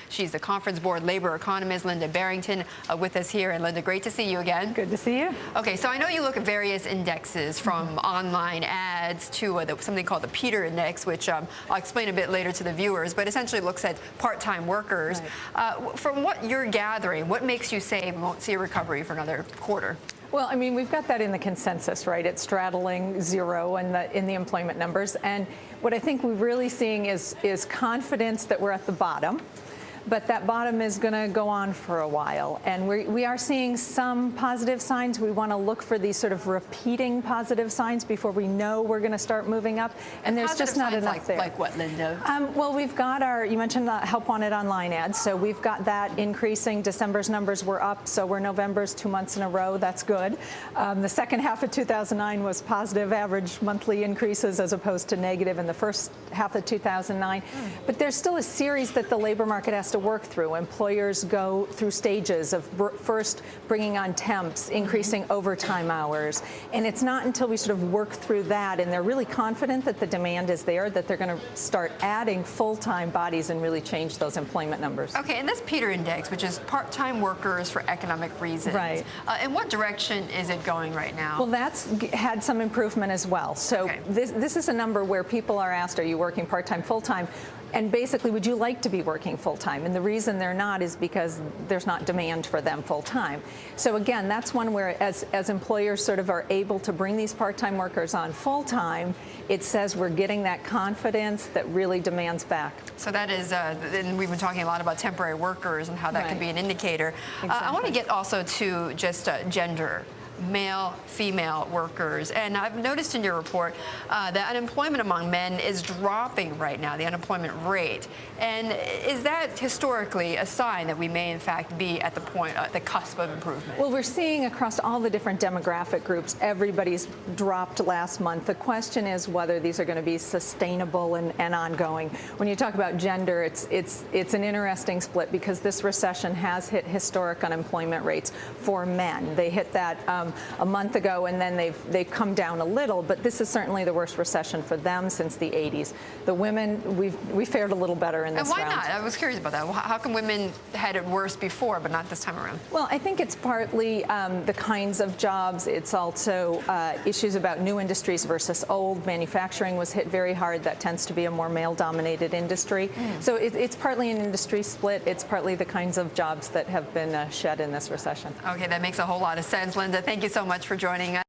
She's the Conference Board labor economist, Linda Barrington, with us here. And Linda, great to see you again. Good to see you. Okay, so I know you look at various indexes from online ads to something called the Peter Index, which I'll explain a bit later to the viewers, but essentially looks at part-time workers. Right. From what you're gathering, what makes you say we won't see a recovery for another quarter? Well, I mean, we've got that in the consensus, right? It's straddling zero in the employment numbers. And what I think we're really seeing is confidence that we're at the bottom. But that bottom is going to go on for a while. And we are seeing some positive signs. We want to look for these sort of repeating positive signs before we know we're going to start moving up. And there's just not enough there. Like what, Linda? Well, we've got you mentioned the Help Wanted online ads. So we've got that increasing. December's numbers were up. So we're November's 2 months in a row. That's good. The second half of 2009 was positive average monthly increases as opposed to negative in the first half of 2009. But there's still a series that the labor market has to work through. Employers go through stages of first bringing on temps, increasing overtime hours, and it's not until we sort of work through that and they're really confident that the demand is there that they're going to start adding full-time bodies and really change those employment numbers. Okay, and this Peter Index, which is part-time workers for economic reasons. Right. In what direction is it going right now? Well, that's had some improvement as well. So this is a number where people are asked, are you working part-time, full-time? And basically, would you like to be working full-time? And the reason they're not is because there's not demand for them full-time. So again, that's one where as employers sort of are able to bring these part-time workers on full-time, it says we're getting that confidence that really demands back. So that is, and we've been talking a lot about temporary workers and how that could be an indicator. Exactly. I want to get also to just gender. Male, female workers. And I've noticed in your report that unemployment among men is dropping right now, the unemployment rate. And is that historically a sign that we may in fact be at the point, the cusp of improvement? Well, we're seeing across all the different demographic groups, everybody's dropped last month. The question is whether these are going to be sustainable and ongoing. When you talk about gender, it's an interesting split because this recession has hit historic unemployment rates for men. They hit that a month ago, and then they've come down a little, but this is certainly the worst recession for them since the 80s. The women, we fared a little better in this round. And why not? I was curious about that. How come women had it worse before, but not this time around? Well, I think it's partly the kinds of jobs. It's also issues about new industries versus old. Manufacturing was hit very hard. That tends to be a more male-dominated industry. So it's partly an industry split. It's partly the kinds of jobs that have been shed in this recession. Okay, that makes a whole lot of sense. Linda, thank you so much for joining us.